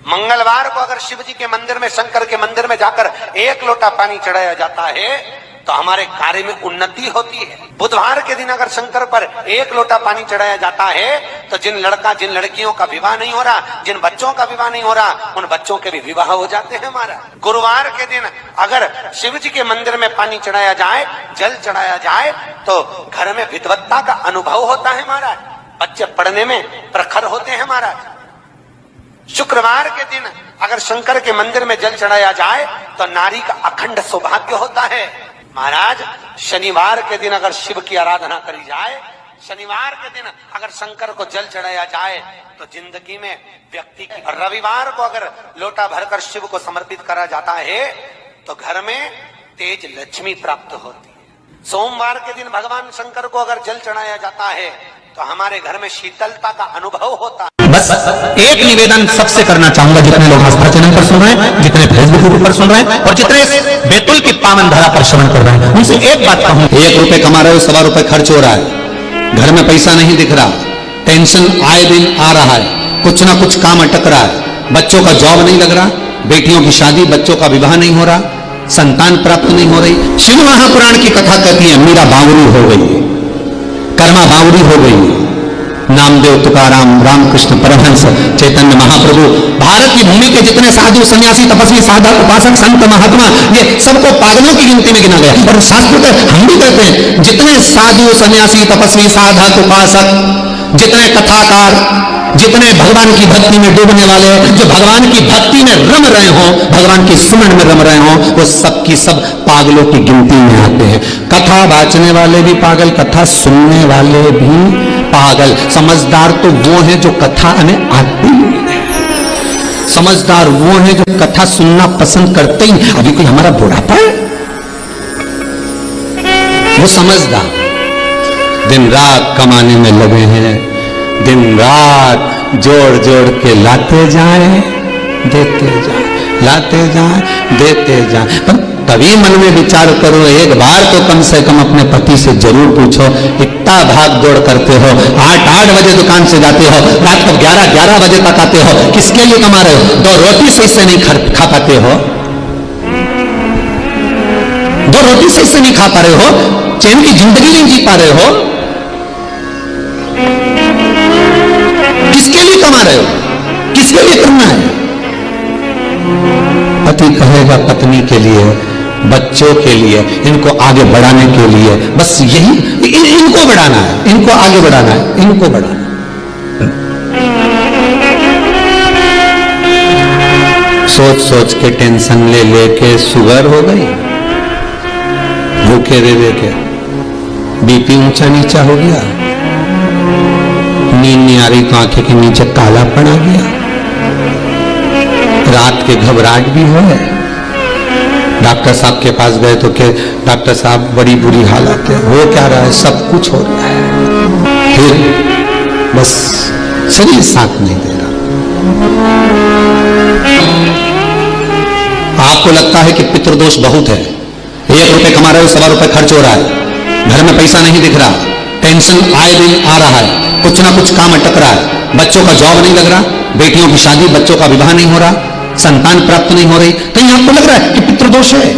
मंगलवार को अगर शिव जी के मंदिर में, शंकर के मंदिर में जाकर 1 लोटा पानी चढ़ाया जाता है तो हमारे कार्य में उन्नति होती है। बुधवार के दिन अगर शंकर पर 1 लोटा पानी चढ़ाया जाता है तो जिन लड़कियों का विवाह नहीं हो रहा, जिन बच्चों का विवाह नहीं हो रहा, उन बच्चों के भी विवाह हो जाते हैं हमारा। गुरुवार के दिन अगर शिव जी के मंदिर में पानी चढ़ाया जाए, जल चढ़ाया जाए तो घर में विद्वत्ता का अनुभव होता है महाराज, बच्चे पढ़ने में प्रखर होते हैं महाराज। शुक्रवार के दिन अगर शंकर के मंदिर में जल चढ़ाया जाए तो नारी का अखंड सौभाग्य होता है महाराज। शनिवार के दिन अगर शिव की आराधना करी जाए, शनिवार के दिन अगर शंकर को जल चढ़ाया जाए तो जिंदगी में व्यक्ति की। रविवार को अगर लोटा भरकर शिव को समर्पित करा जाता है तो घर में तेज लक्ष्मी प्राप्त होती है। सोमवार के दिन भगवान शंकर को अगर जल चढ़ाया जाता है तो हमारे घर में शीतलता का अनुभव होता है। बस एक निवेदन सबसे करना चाहूंगा, जितने लोग आस्था चैनल पर सुन रहे हैं, जितने फेसबुक पर सुन रहे हैं और जितने बैतूल की पावन धरा पर श्रवण कर रहे हैं, उनसे एक बात कहूं। 1 रुपए कमा रहे हो, 1.25 रुपए खर्च हो रहा है, घर में पैसा नहीं दिख रहा, टेंशन आए दिन आ रहा है, कुछ ना कुछ काम अटक रहा है, बच्चों का जॉब नहीं लग रहा, बेटियों की शादी, बच्चों का विवाह नहीं हो रहा, संतान प्राप्त नहीं हो रही। शिव महापुराण की कथा कहती है मीरा बावरी हो गई, कर्मा बावरी हो गई, नामदेव, तुकाराम, रामकृष्ण परमहंस, चैतन्य महाप्रभु, भारत की भूमि के जितने साधु, सन्यासी, तपस्वी, साधक, उपासक, संत, महात्मा, ये सबको पागलों की गिनती में गिना गया। और शास्त्र में हम भी कहते हैं जितने साधु, सन्यासी, तपस्वी, साधक, उपासक, जितने कथाकार, जितने भगवान की भक्ति में डूबने वाले, जो भगवान की भक्ति में रम रहे हो, भगवान की सुमन में रम रहे हो, वो सब की सब पागलों की गिनती में आते हैं। कथा वाचने वाले भी पागल, कथा सुनने वाले भी पागल। समझदार तो वो है जो कथा में आते ही है, समझदार वो है जो कथा सुनना पसंद करते ही। अभी कोई हमारा बुढ़ापा है, वो समझदार दिन रात कमाने में लगे हैं, दिन रात जोड़ जोड़ के लाते जाएं, देते जाएं, लाते जाएं, देते जाएं। पर तभी मन में विचार करो, एक बार तो कम से कम अपने पति से जरूर पूछो, इतना भाग दौड़ करते हो, 8-8 बजे दुकान से जाते हो, रात को 11-11 बजे तक आते हो, किसके लिए कमा रहे हो? 2 रोटी सही से नहीं खा पाते हो, 2 रोटी सही से नहीं खा पा रहे हो, चैन की जिंदगी नहीं जी पा रहे हो, किसके लिए कमा रहे हो? किसके लिए करना है? पति कहेगा पत्नी के लिए, बच्चों के लिए, इनको आगे बढ़ाने के लिए, बस यही इनको बढ़ाना है, इनको आगे बढ़ाना है, इनको बढ़ाना है। सोच सोच के टेंशन ले लेके शुगर हो गई, भूखे रह रह के बीपी ऊंचा नीचा हो गया, नींद नहीं आ रही तो आंखें के नीचे कालापन आ गया, रात के घबराहट भी हो, डॉक्टर साहब के पास गए तो के डॉक्टर साहब बड़ी बुरी हालत है, हो क्या रहा है? सब कुछ हो रहा है, फिर बस शरीर साथ नहीं दे रहा। आपको लगता है कि पितृदोष बहुत है, 1 रुपए कमा रहे हो, 1.25 रुपए खर्च हो रहा है, घर में पैसा नहीं दिख रहा, टेंशन आए दिन आ रहा है, कुछ ना कुछ काम अटक रहा है, बच्चों का जॉब नहीं लग रहा, बेटियों की शादी, बच्चों का विवाह नहीं हो रहा, संतान प्राप्त नहीं हो रही, कहीं आपको लग रहा है कि पितृदोष है?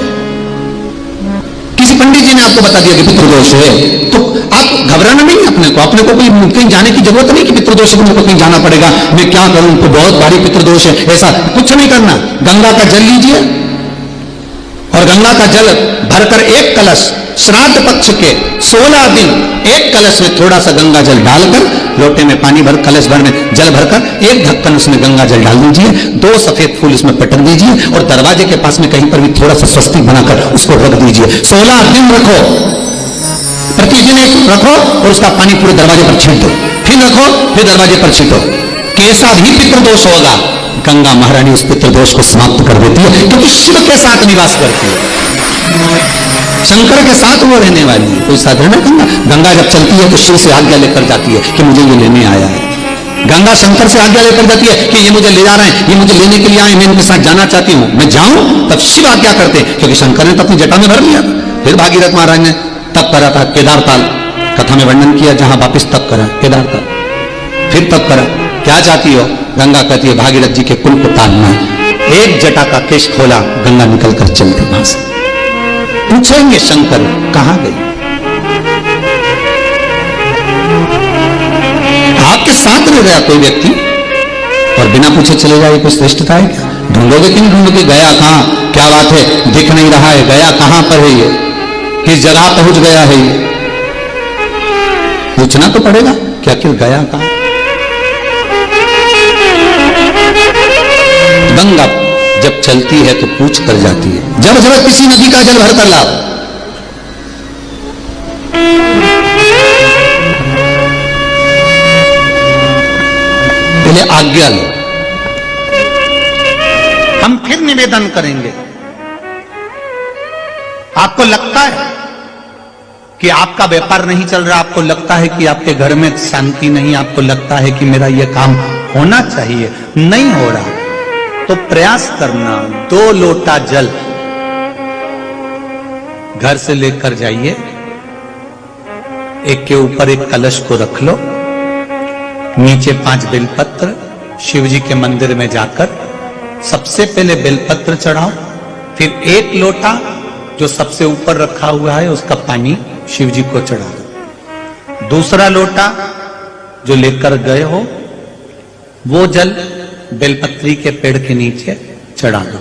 किसी पंडित जी ने आपको बता दिया कि पितृदोष है तो आप घबराना नहीं, अपने को कोई कहीं जाने की जरूरत नहीं कि पितृदोष है, मुझे कहीं जाना पड़ेगा, मैं क्या करूं, तो बहुत भारी पितृदोष है, ऐसा कुछ नहीं करना। गंगा का जल लीजिए और गंगा का जल भरकर 1 कलश श्राद्ध पक्ष के 16 दिन 1 कलश में थोड़ा सा गंगा जल डालकर, लोटे में पानी भर, कलश भर में जल भरकर 1 ढक्कन उसमें गंगा जल डाल दीजिए, 2 सफेद फूल उसमें पटक दीजिए और दरवाजे के पास में कहीं पर भी थोड़ा सा स्वस्तिक बनाकर उसको रख दीजिए। 16 दिन रखो, प्रतिदिन एक रखो और उसका पानी पूरे दरवाजे पर छींट दो, फिर रखो, फिर दरवाजे पर छींटो। कैसा भी पितृदोष होगा, गंगा महारानी उस पितृदोष को समाप्त कर देती है, क्योंकि शिव के साथ निवास करती है, शंकर के साथ वो रहने वाली है। कोई साधारण गंगा, गंगा जब चलती है तो शिव से आज्ञा लेकर जाती है कि मुझे ये लेने आया है, गंगा शंकर से आज्ञा लेकर जाती है कि ये मुझे ले जा रहे हैं, ये मुझे लेने के लिए आए, मैं इनके साथ जाना चाहती हूं, मैं जाऊं, तब शिव आज्ञा करते, क्योंकि शंकर ने तो अपनी जटा में भर लिया। फिर भागीरथ महाराज ने तप करा था, केदार ताल कथा में वर्णन किया, जहां वापिस तप करा केदार ताल, फिर तप करा, क्या चाहती हो? गंगा कहती है भागीरथ जी के कुल को तानना है। एक जटा का केश खोला, गंगा निकल कर चल दी वहां से। पूछेंगे शंकर कहां गई? आपके साथ रह गया कोई व्यक्ति और बिना पूछे चले जाए, कुछ श्रेष्ठता है क्या? ढूंढोगे कि नहीं ढूंढोगे? गया कहां? क्या बात है, दिख नहीं रहा है, गया कहां पर है ये, किस जगह पहुंच गया है ये? पूछना तो पड़ेगा कि आखिर गया कहां। गंगा जब चलती है तो पूछ कर जाती है। जब जब किसी नदी का जल भर कर लाओ, पहले आज्ञा लो। हम फिर निवेदन करेंगे। आपको लगता है कि आपका व्यापार नहीं चल रहा, आपको लगता है कि आपके घर में शांति नहीं, आपको लगता है कि मेरा यह काम होना चाहिए, नहीं हो रहा, तो प्रयास करना। 2 लोटा जल घर से लेकर जाइए, एक के ऊपर एक कलश को रख लो, नीचे 5 बेलपत्र, शिव जी के मंदिर में जाकर सबसे पहले बेलपत्र चढ़ाओ, फिर 1 लोटा जो सबसे ऊपर रखा हुआ है उसका पानी शिव जी को चढ़ा दो। दूसरा लोटा जो लेकर गए हो वो जल बेलपत्री के पेड़ के नीचे चढ़ा दो।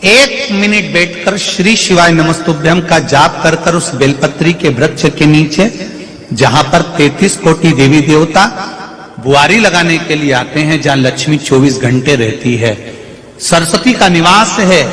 1 मिनट बैठकर श्री शिवाय नमस्तुभ्यम का जाप कर कर उस बेलपत्री के वृक्ष के नीचे, जहां पर 33 कोटि देवी देवता बुआरी लगाने के लिए आते हैं, जहां लक्ष्मी 24 घंटे रहती है, सरस्वती का निवास है,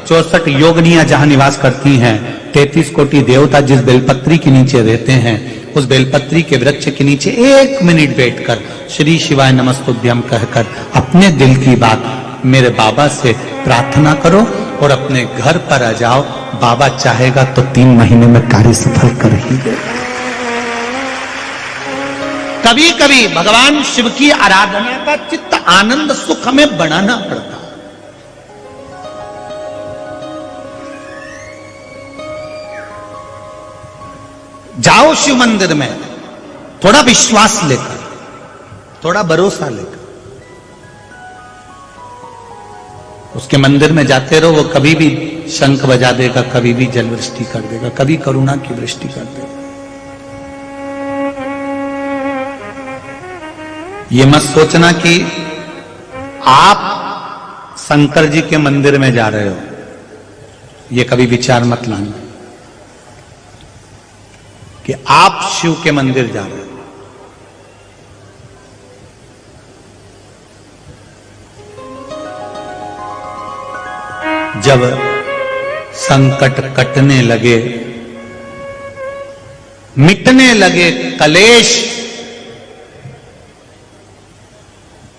64 योगनियां जहां निवास करती हैं, 33 कोटि देवता जिस बेलपत्री के नीचे रहते हैं, उस बेलपत्री के वृक्ष के नीचे 1 मिनट बैठकर श्री शिवाय नमस्तुभ्यम कहकर अपने दिल की बात मेरे बाबा से प्रार्थना करो और अपने घर पर आ जाओ। बाबा चाहेगा तो 3 महीने में कार्य सफल कर ही देगा। कभी कभी भगवान शिव की आराधना का चित्त आनंद सुख हमें बढ़ाना पड़ता है। जाओ शिव मंदिर में थोड़ा विश्वास लेकर, थोड़ा भरोसा लेकर, उसके मंदिर में जाते रहो। वो कभी भी शंख बजा देगा, कभी भी जल वृष्टि कर देगा, कभी करुणा की वृष्टि कर देगा। ये मत सोचना कि आप शंकर जी के मंदिर में जा रहे हो, ये कभी विचार मत लाना कि आप शिव के मंदिर जा रहे हो। जब संकट कटने लगे, मिटने लगे कलेश,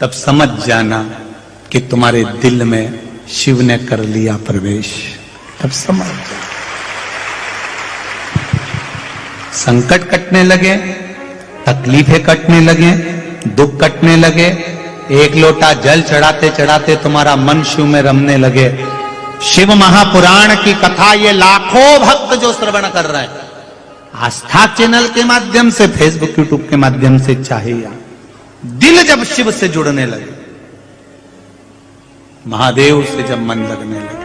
तब समझ जाना कि तुम्हारे दिल में शिव ने कर लिया प्रवेश। तब समझ जाना। संकट कटने लगे, तकलीफें कटने लगे, दुख कटने लगे, 1 लोटा जल चढ़ाते चढ़ाते तुम्हारा मन शिव में रमने लगे। शिव महापुराण की कथा ये लाखों भक्त जो श्रवण कर रहे हैं, आस्था चैनल के माध्यम से, फेसबुक यूट्यूब के माध्यम से, चाहे या दिल जब शिव से जुड़ने लगे, महादेव से जब मन लगने लगे,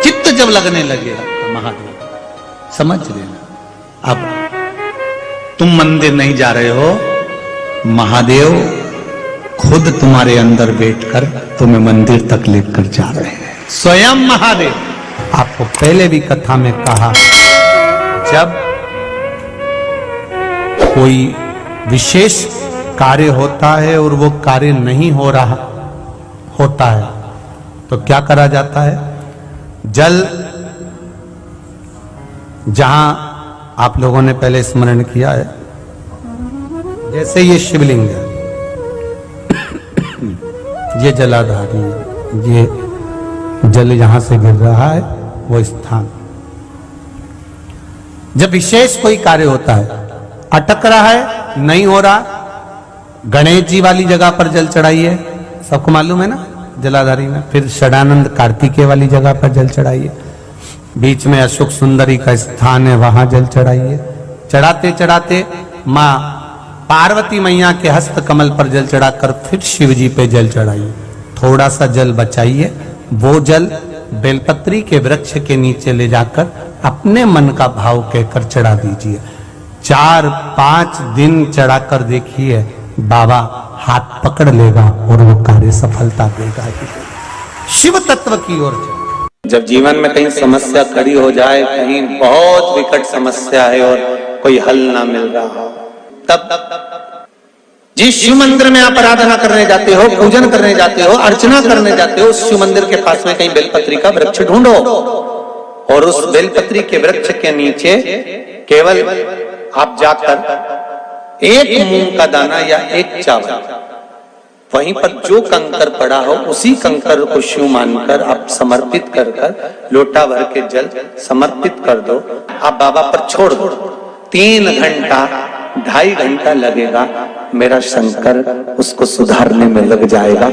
चित्त जब लगने लगे आपका महादेव, समझ लेना अब तुम मंदिर नहीं जा रहे हो, महादेव खुद तुम्हारे अंदर बैठकर तुम्हें मंदिर तक लेकर जा रहे हैं। स्वयं महादेव। आपको पहले भी कथा में कहा, जब कोई विशेष कार्य होता है और वो कार्य नहीं हो रहा होता है तो क्या करा जाता है? जल, जहां आप लोगों ने पहले स्मरण किया है, जैसे ये शिवलिंग है, ये जलाधारी है, ये जल यहां से गिर रहा है, वो स्थान। जब विशेष कोई कार्य होता है, अटक रहा है, नहीं हो रहा, गणेश जी वाली जगह पर जल चढ़ाइए, सबको मालूम है ना, जलाधारी में। फिर षडानंद कार्तिकेय वाली जगह पर जल चढ़ाइए, बीच में अशोक सुंदरी का स्थान है, वहां जल चढ़ाइए। चढ़ाते चढ़ाते माँ पार्वती मैया के हस्त कमल पर जल चढ़ाकर फिर शिव जी पे जल चढ़ाइए। थोड़ा सा जल बचाइए, वो जल बेलपत्री के वृक्ष के नीचे ले जाकर अपने मन का भाव कहकर चढ़ा दीजिए। 4-5 दिन चढ़ाकर देखिए, बाबा हाथ पकड़ लेगा और वो कार्य सफलता देगा ही। शिव तत्व की ओर जब जीवन में कहीं समस्या खड़ी हो जाए, कहीं बहुत विकट समस्या है और कोई हल ना मिल रहा हो, तब जिस शिव मंदिर में आप आराधना करने जाते हो, पूजन करने जाते हो, अर्चना करने जाते हो, उस शिव मंदिर के पास में कहीं बेलपत्री का वृक्ष ढूंढो और उस बेलपत्री के वृक्ष के नीचे केवल आप जाकर एक मूंग का दाना या एक चावल, वहीं पर जो कंकर पड़ा हो उसी कंकर को शिव मानकर आप समर्पित कर लोटा भर के जल समर्पित कर दो। आप बाबा पर छोड़ दो। 3 घंटा 2.5 घंटा लगेगा, मेरा शंकर उसको सुधारने में लग जाएगा।